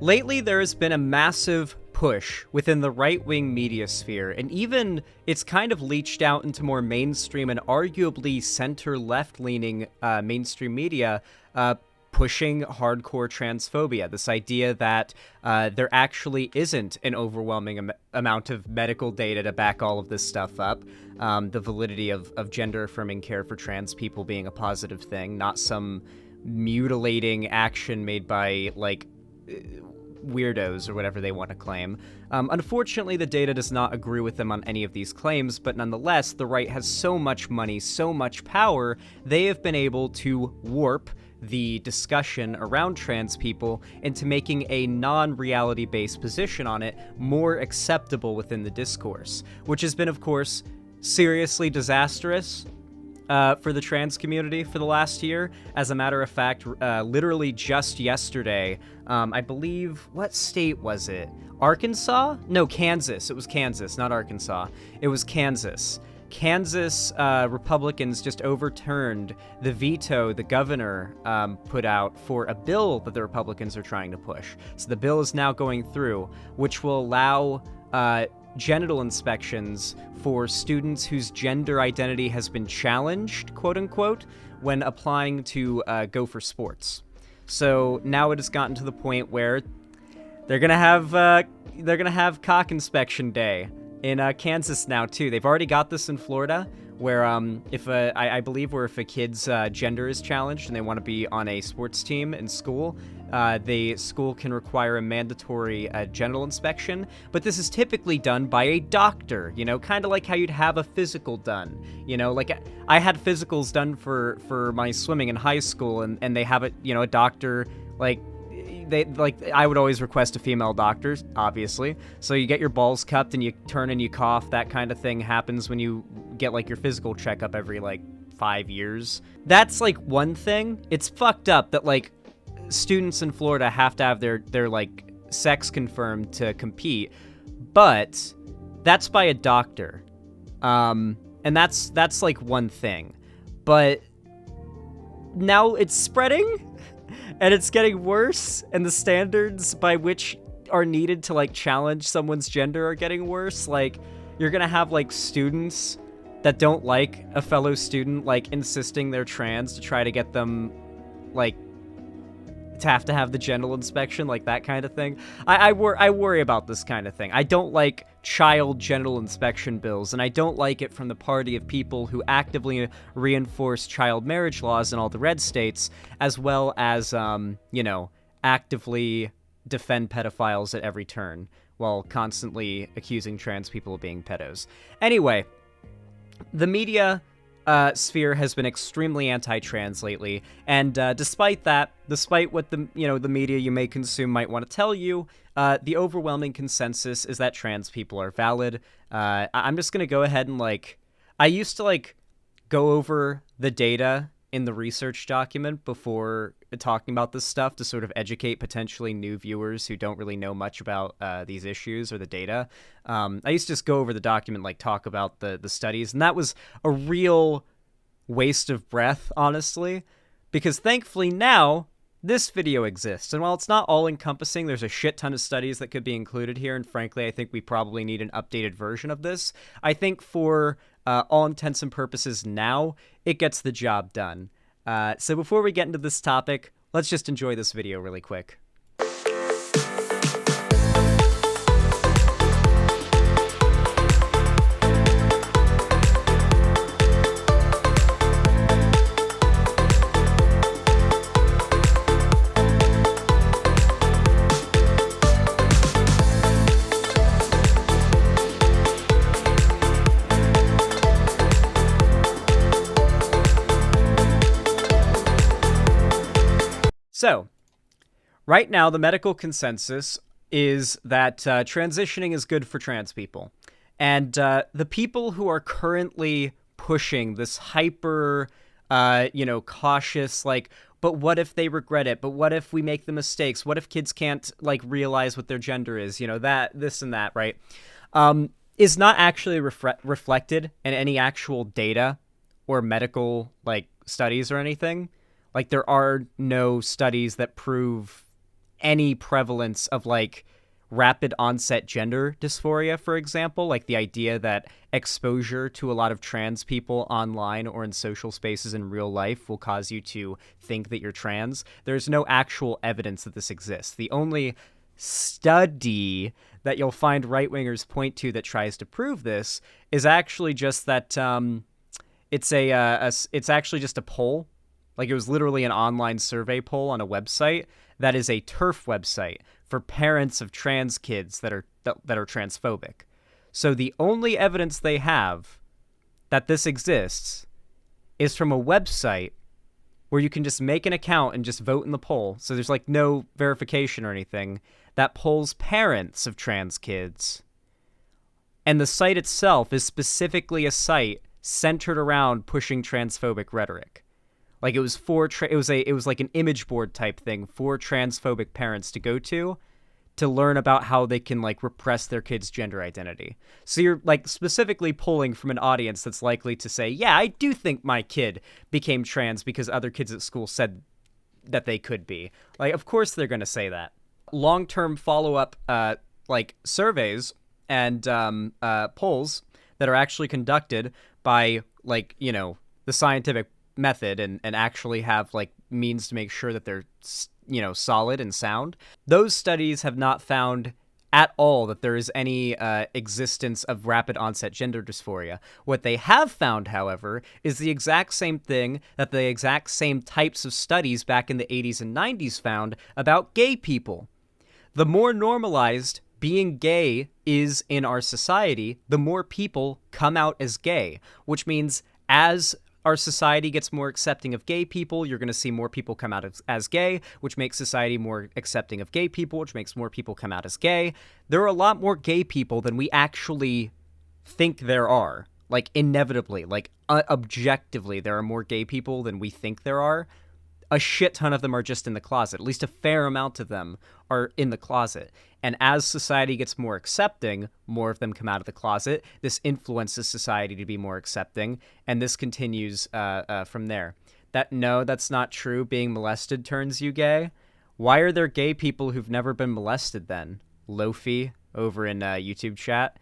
Lately, there has been a massive push within the right-wing media sphere, and even it's kind of leached out into more mainstream and arguably center-left-leaning mainstream media, pushing hardcore transphobia. This idea that there actually isn't an overwhelming amount of medical data to back all of this stuff up. The validity of gender-affirming care for trans people being a positive thing, not some mutilating action made by, like, weirdos or whatever they want to claim. Unfortunately, the data does not agree with them on any of these claims, but nonetheless, the right has so much money, so much power, they have been able to warp the discussion around trans people into making a non-reality based position on it more acceptable within the discourse, which has been, of course, seriously disastrous for the trans community for the last year. As a matter of fact, literally just yesterday, I believe, what state was it? Arkansas? No, Kansas. It was Kansas, not Arkansas. It was Kansas. Kansas Republicans just overturned the veto the governor put out for a bill that the Republicans are trying to push. So the bill is now going through, which will allow genital inspections for students whose gender identity has been challenged, quote unquote, when applying to go for sports. So now it has gotten to the point where they're gonna have cock inspection day in Kansas now too. They've already got this in Florida, where I believe where if a kid's gender is challenged and they want to be on a sports team in school, the school can require a mandatory genital inspection. But this is typically done by a doctor, you know, kind of like how you'd have a physical done. You know, like I had physicals done for my swimming in high school, and they have it, you know, a doctor like. I would always request a female doctor, obviously. So you get your balls cupped and you turn and you cough. That kind of thing happens when you get like your physical checkup every like 5 years. That's like one thing. It's fucked up that like students in Florida have to have their like sex confirmed to compete, but that's by a doctor. And that's like one thing. But now it's spreading. And it's getting worse, and the standards by which are needed to, like, challenge someone's gender are getting worse. Like, you're gonna have, like, students that don't like a fellow student, like, insisting they're trans to try to get them, like, to have the genital inspection, like, that kind of thing. I worry about this kind of thing. I don't like child genital inspection bills, and I don't like it from the party of people who actively reinforce child marriage laws in all the red states, as well as, you know, actively defend pedophiles at every turn, while constantly accusing trans people of being pedos. Anyway, the media sphere has been extremely anti-trans lately, and despite what the media you may consume might want to tell you, the overwhelming consensus is that trans people are valid. I'm just gonna go ahead and I used to go over the data in the research document before talking about this stuff to sort of educate potentially new viewers who don't really know much about these issues or the data. I used to just go over the document, talk about the studies, and that was a real waste of breath, honestly, because thankfully now this video exists. And while it's not all-encompassing, there's a shit ton of studies that could be included here, and frankly, I think we probably need an updated version of this. I think for all intents and purposes now, it gets the job done. So before we get into this topic, let's just enjoy this video really quick. So, right now, the medical consensus is that transitioning is good for trans people. And the people who are currently pushing this hyper, cautious, but what if they regret it? But what if we make the mistakes? What if kids can't, realize what their gender is? This and that, right? Is not actually reflected in any actual data or medical, studies or anything. There are no studies that prove any prevalence of like rapid onset gender dysphoria, for example, like the idea that exposure to a lot of trans people online or in social spaces in real life will cause you to think that you're trans. There's no actual evidence that this exists. The only study that you'll find right-wingers point to that tries to prove this is actually just that it's actually just a poll. Like, it was literally an online survey poll on a website that is a TERF website for parents of trans kids that are transphobic. So the only evidence they have that this exists is from a website where you can just make an account and just vote in the poll. So there's like no verification or anything, that polls parents of trans kids. And the site itself is specifically a site centered around pushing transphobic rhetoric. Like, it was it was like an image board type thing for transphobic parents to go to learn about how they can like repress their kid's gender identity. So you're like specifically pulling from an audience that's likely to say, yeah, I do think my kid became trans because other kids at school said that they could be. Like, of course they're going to say that. Long-term follow-up like surveys and polls that are actually conducted by like, you know, the scientific method and actually have like means to make sure that they're, you know, solid and sound. Those studies have not found at all that there is any existence of rapid onset gender dysphoria. What they have found, however, is the exact same thing that the exact same types of studies back in the 80s and 90s found about gay people. The more normalized being gay is in our society, the more people come out as gay, which means as our society gets more accepting of gay people, you're going to see more people come out as gay, which makes society more accepting of gay people, which makes more people come out as gay. There are a lot more gay people than we actually think there are. Like, inevitably, like, objectively, there are more gay people than we think there are. A shit ton of them are just in the closet. At least a fair amount of them are in the closet. And as society gets more accepting, more of them come out of the closet. This influences society to be more accepting, and this continues from there. That's not true. Being molested turns you gay. Why are there gay people who've never been molested then? Lofi over in YouTube chat.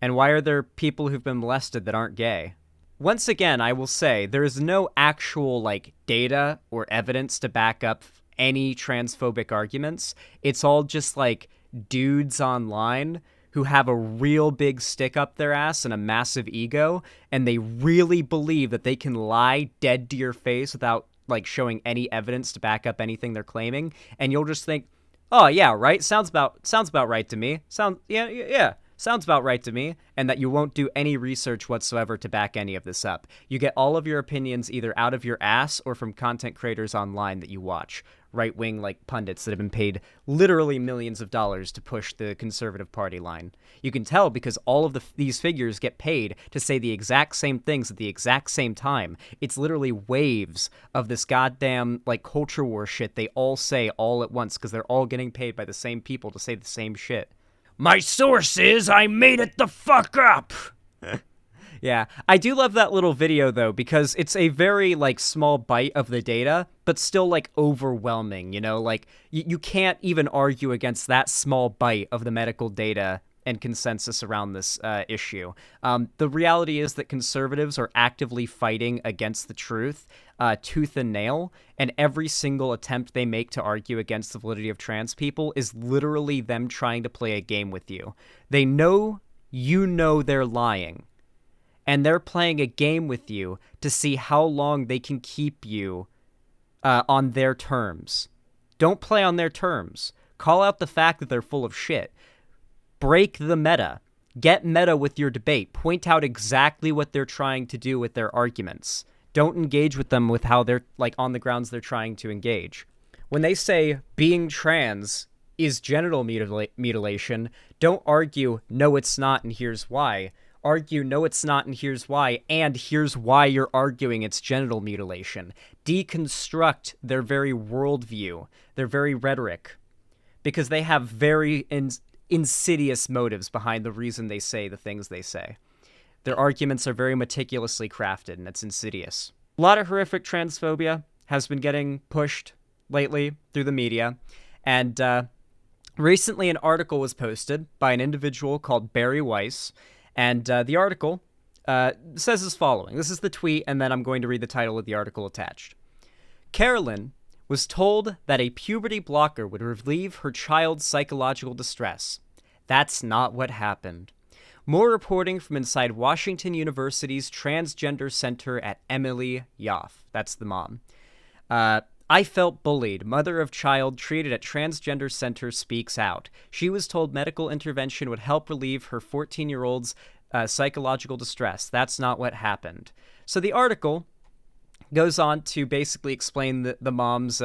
And why are there people who've been molested that aren't gay? Once again, I will say there is no actual like data or evidence to back up any transphobic arguments. It's all just like dudes online who have a real big stick up their ass and a massive ego, and they really believe that they can lie dead to your face without like showing any evidence to back up anything they're claiming. And you'll just think, oh yeah, right, sounds about right to me. Sounds about right to me, and that you won't do any research whatsoever to back any of this up. You get all of your opinions either out of your ass or from content creators online that you watch. Right-wing, like, pundits that have been paid literally millions of dollars to push the conservative party line. You can tell because all of these figures get paid to say the exact same things at the exact same time. It's literally waves of this goddamn, like, culture war shit they all say all at once because they're all getting paid by the same people to say the same shit. My source is I made it the fuck up. Yeah, I do love that little video, though, because it's a very, like, small bite of the data, but still, like, overwhelming, you know? Like, you can't even argue against that small bite of the medical data and consensus around this issue. The reality is that conservatives are actively fighting against the truth, tooth and nail, and every single attempt they make to argue against the validity of trans people is literally them trying to play a game with you. They know you know they're lying, and they're playing a game with you to see how long they can keep you on their terms. Don't play on their terms. Call out the fact that they're full of shit. Break the meta. Get meta with your debate. Point out exactly what they're trying to do with their arguments. Don't engage with them with how they're, like, on the grounds they're trying to engage. When they say being trans is genital mutilation, don't argue, no, it's not, and here's why. Argue, no, it's not, and here's why you're arguing it's genital mutilation. Deconstruct their very worldview, their very rhetoric, because they have very insidious motives behind the reason they say the things they say. Their arguments are very meticulously crafted, and it's insidious. A lot of horrific transphobia has been getting pushed lately through the media, And recently, an article was posted by an individual called Barry Weiss, and the article says as following. This is the tweet, and then I'm going to read the title of the article attached. Carolyn was told that a puberty blocker would relieve her child's psychological distress. That's not what happened. More reporting from inside Washington University's Transgender Center at Emily Yoff. That's the mom. I felt bullied. Mother of child treated at Transgender Center speaks out. She was told medical intervention would help relieve her 14-year-old's psychological distress. That's not what happened. So the article goes on to basically explain the mom's,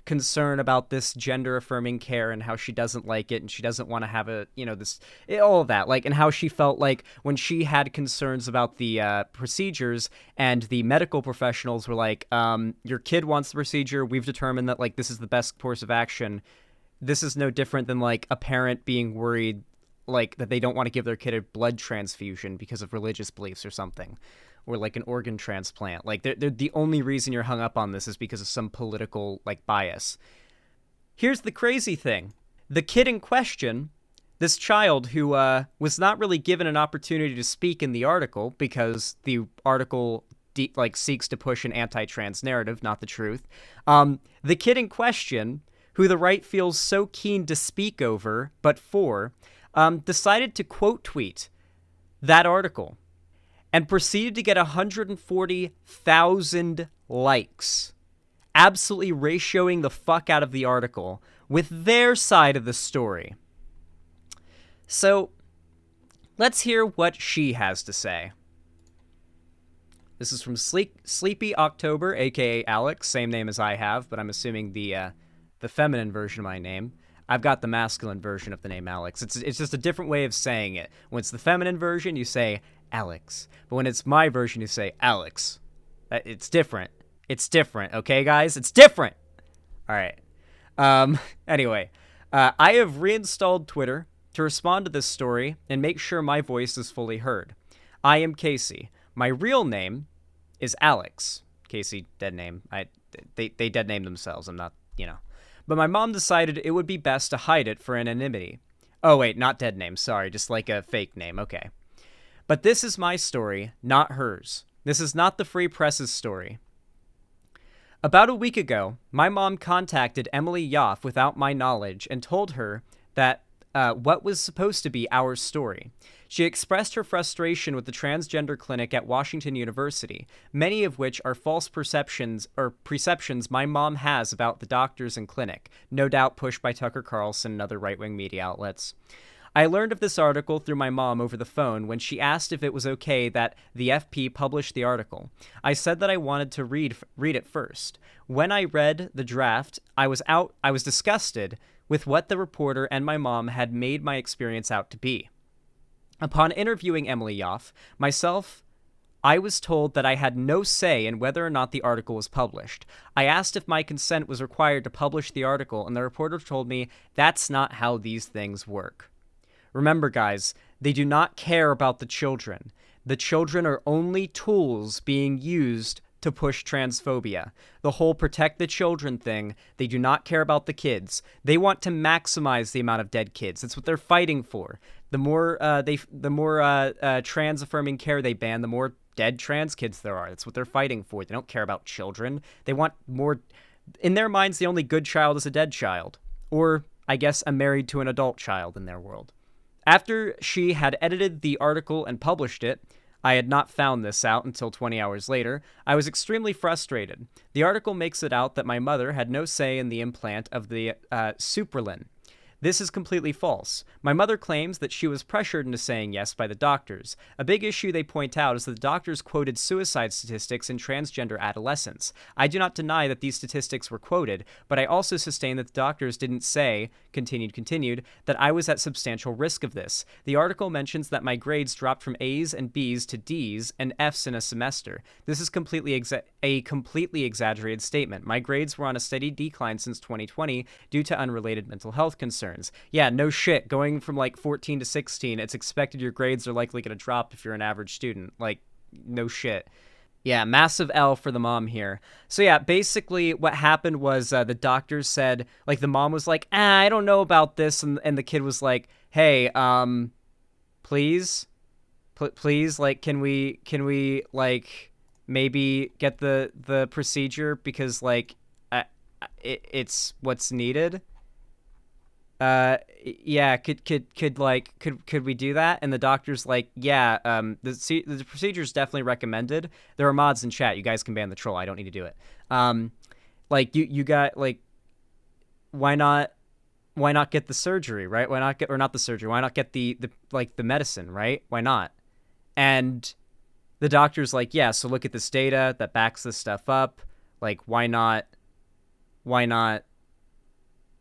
concern about this gender-affirming care and how she doesn't like it and she doesn't want to have all of that, and how she felt like when she had concerns about the procedures and the medical professionals were like, your kid wants the procedure, we've determined that, this is the best course of action. This is no different than, a parent being worried, that they don't want to give their kid a blood transfusion because of religious beliefs or something. Or an organ transplant. They're the only reason you're hung up on this is because of some political bias. Here's the crazy thing. The kid in question, this child who was not really given an opportunity to speak in the article because the article seeks to push an anti-trans narrative, not the truth. The kid in question, who the right feels so keen to speak over, but for, decided to quote tweet that article and proceeded to get 140,000 likes, absolutely ratioing the fuck out of the article with their side of the story. So, let's hear what she has to say. This is from Sleepy October, aka Alex, same name as I have, but I'm assuming the feminine version of my name. I've got the masculine version of the name Alex. It's just a different way of saying it. When it's the feminine version, you say Alex. But when it's my version, you say Alex. It's different. It's different, okay, guys? It's different! All right. Anyway, I have reinstalled Twitter to respond to this story and make sure my voice is fully heard. I am Casey. My real name is Alex. Casey, dead name. They dead named themselves. I'm not, But my mom decided it would be best to hide it for anonymity. Oh, wait, not dead name. Sorry, just a fake name. Okay. But this is my story, not hers. This is not the Free Press's story. About a week ago, my mom contacted Emily Yoff without my knowledge and told her that what was supposed to be our story. She expressed her frustration with the transgender clinic at Washington University, many of which are false perceptions my mom has about the doctors and clinic, no doubt pushed by Tucker Carlson and other right-wing media outlets. I learned of this article through my mom over the phone when she asked if it was okay that the FP published the article. I said that I wanted to read it first. When I read the draft, I was disgusted with what the reporter and my mom had made my experience out to be. Upon interviewing Emily Yoff, I was told that I had no say in whether or not the article was published. I asked if my consent was required to publish the article, and the reporter told me that's not how these things work. Remember, guys, they do not care about the children. The children are only tools being used to push transphobia. The whole protect the children thing, they do not care about the kids. They want to maximize the amount of dead kids. That's what they're fighting for. The more trans-affirming care they ban, the more dead trans kids there are. That's what they're fighting for. They don't care about children. They want more... In their minds, the only good child is a dead child. Or, I guess, a married to an adult child in their world. After she had edited the article and published it, I had not found this out until 20 hours later, I was extremely frustrated. The article makes it out that my mother had no say in the implant of the Supralin. This is completely false. My mother claims that she was pressured into saying yes by the doctors. A big issue they point out is that the doctors quoted suicide statistics in transgender adolescents. I do not deny that these statistics were quoted, but I also sustain that the doctors didn't say, continued, that I was at substantial risk of this. The article mentions that my grades dropped from A's and B's to D's and F's in a semester. This is a completely exaggerated statement. My grades were on a steady decline since 2020 due to unrelated mental health concerns. Yeah, no shit. Going from 14 to 16, it's expected your grades are likely going to drop if you're an average student. No shit. Yeah, massive L for the mom here. So yeah, basically what happened was the doctors said, like, the mom was like, I don't know about this, and the kid was like, hey, please, please, like, can we like maybe get the procedure, because like it's what's needed. Yeah, could we do that? And the doctor's like, yeah, the procedure's definitely recommended. There are mods in chat. You guys can ban the troll. I don't need to do it. Like, you got, like, why not get the surgery, right? Why not get, or not the surgery? Why not get the like the medicine, right? Why not? And the doctor's like, yeah, so look at this data that backs this stuff up. Like, why not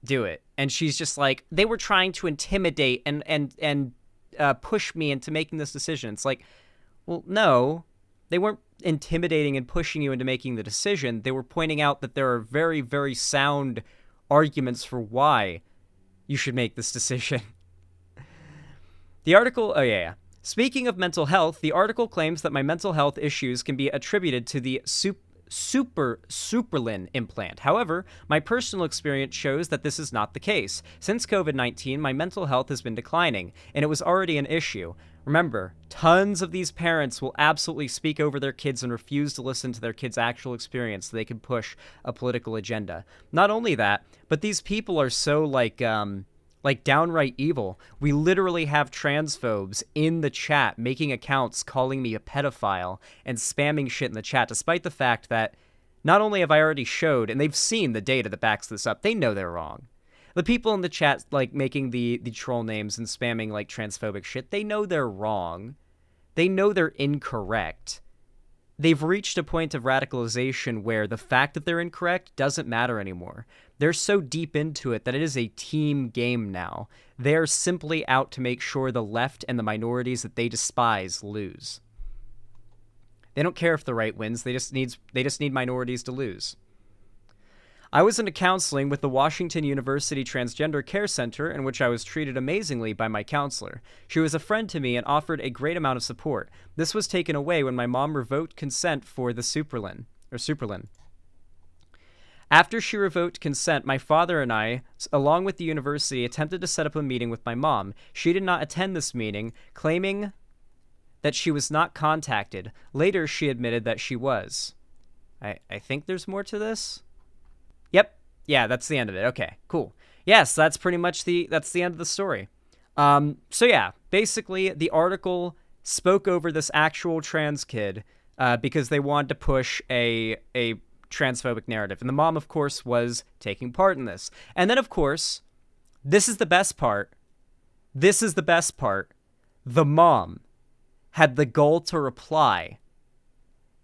do it? And she's just like, they were trying to intimidate and push me into making this decision. It's like, well, no, they weren't intimidating and pushing you into making the decision. They were pointing out that there are very, very sound arguments for why you should make this decision. The article, oh yeah. Speaking of mental health, the article claims that my mental health issues can be attributed to the Superlin implant. However, my personal experience shows that this is not the case. Since COVID-19, my mental health has been declining, and it was already an issue. Remember, tons of these parents will absolutely speak over their kids and refuse to listen to their kids' actual experience so they can push a political agenda. Not only that, but these people are so, like downright evil. We literally have transphobes in the chat making accounts calling me a pedophile and spamming shit in the chat, despite the fact that not only have I already showed, and they've seen the data that backs this up, they know they're wrong. The people in the chat, like, making the troll names and spamming, like, transphobic shit, they know they're wrong. They know they're incorrect. They've reached a point of radicalization where the fact that they're incorrect doesn't matter anymore. They're so deep into it that it is a team game now. They're simply out to make sure the left and the minorities that they despise lose. They don't care if the right wins. They just need minorities to lose. I was into counseling with the Washington University Transgender Care Center, in which I was treated amazingly by my counselor. She was a friend to me and offered a great amount of support. This was taken away when my mom revoked consent for the Superlin. After she revoked consent, my father and I, along with the university, attempted to set up a meeting with my mom. She did not attend this meeting, claiming that she was not contacted. Later, she admitted that she was. I think there's more to this. Yep. Yeah, that's the end of it. Okay, cool. Yes, that's pretty much that's the end of the story. So yeah, basically the article spoke over this actual trans kid because they wanted to push a transphobic narrative. And the mom, of course, was taking part in this. And then, of course, this is the best part. The mom had the goal to reply,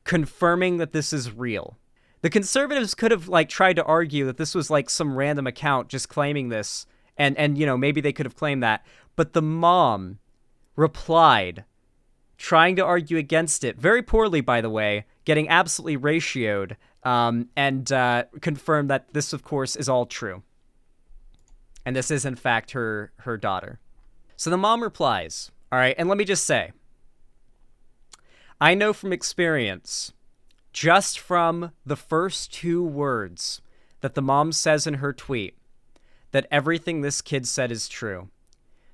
confirming that this is real. The conservatives could have, like, tried to argue that this was, like, some random account just claiming this, and you know, maybe they could have claimed that. But the mom replied, trying to argue against it, very poorly, by the way, getting absolutely ratioed, and confirmed that this, of course, is all true. And this is, in fact, her daughter. So the mom replies, all right, and let me just say, I know from experience, just from the first 2 words that the mom says in her tweet, that everything this kid said is true.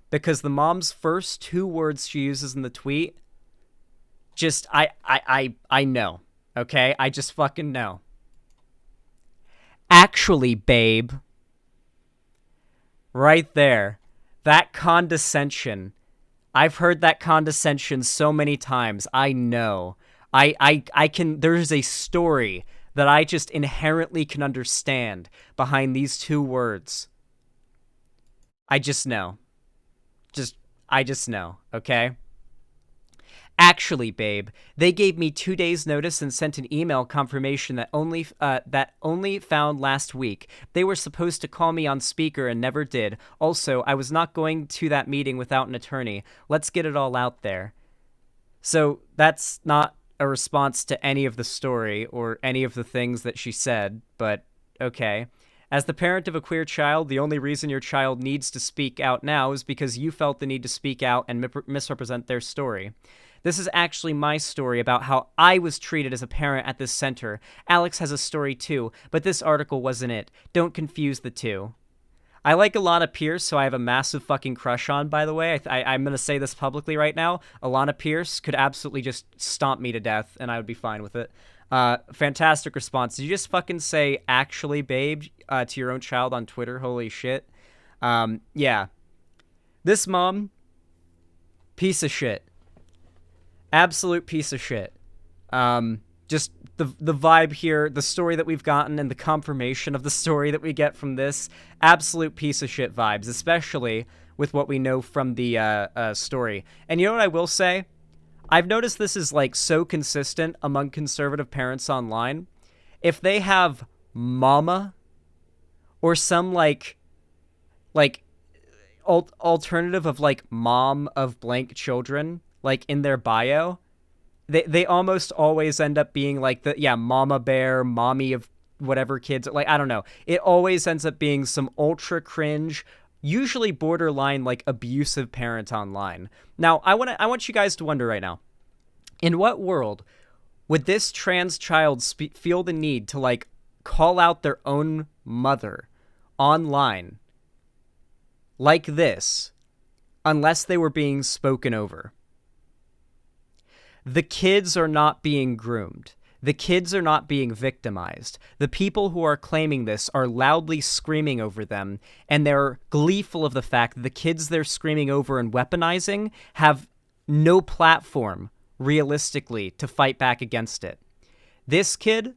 Because the mom's first 2 words she uses in the tweet, just, I know, okay? I just fucking know. Actually, babe. Right there. That condescension. I've heard that condescension so many times. I know. I can, there's a story that I just inherently can understand behind these 2 words. I just know. I just know, okay? Actually, babe, they gave me 2 days notice and sent an email confirmation that only found last week. They were supposed to call me on speaker and never did. Also, I was not going to that meeting without an attorney. Let's get it all out there. So that's not a response to any of the story or any of the things that she said, but okay. As the parent of a queer child, the only reason your child needs to speak out now is because you felt the need to speak out and misrepresent their story. This is actually my story about how I was treated as a parent at this center. Alex has a story too, but this article wasn't it. Don't confuse the two. I like Alana Pierce, so I have a massive fucking crush on, by the way. I'm going to say this publicly right now. Alana Pierce could absolutely just stomp me to death, and I would be fine with it. Fantastic response. Did you just fucking say, actually, babe, to your own child on Twitter? Holy shit. Yeah. This mom, piece of shit. Absolute piece of shit. Just the vibe here, the story that we've gotten, and the confirmation of the story that we get from this, absolute piece of shit vibes, especially with what we know from the story. And you know what I will say? I've noticed this is like so consistent among conservative parents online. If they have mama or some like alternative of like mom of blank children, like in their bio, they almost always end up being like mama bear, mommy of whatever kids, like I don't know. It always ends up being some ultra cringe, usually borderline like abusive parent online. Now, I want you guys to wonder right now, in what world would this trans child feel the need to like call out their own mother online like this unless they were being spoken over? The kids are not being groomed. The kids are not being victimized. The people who are claiming this are loudly screaming over them, and they're gleeful of the fact that the kids they're screaming over and weaponizing have no platform, realistically, to fight back against it. This kid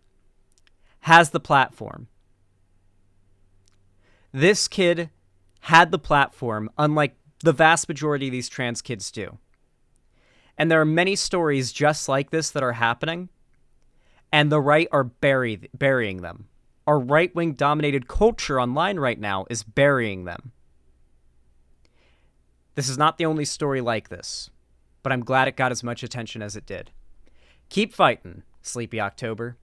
has the platform. This kid had the platform, unlike the vast majority of these trans kids do. And there are many stories just like this that are happening, and the right are burying them. Our right-wing dominated culture online right now is burying them. This is not the only story like this, but I'm glad it got as much attention as it did. Keep fighting, Sleepy October.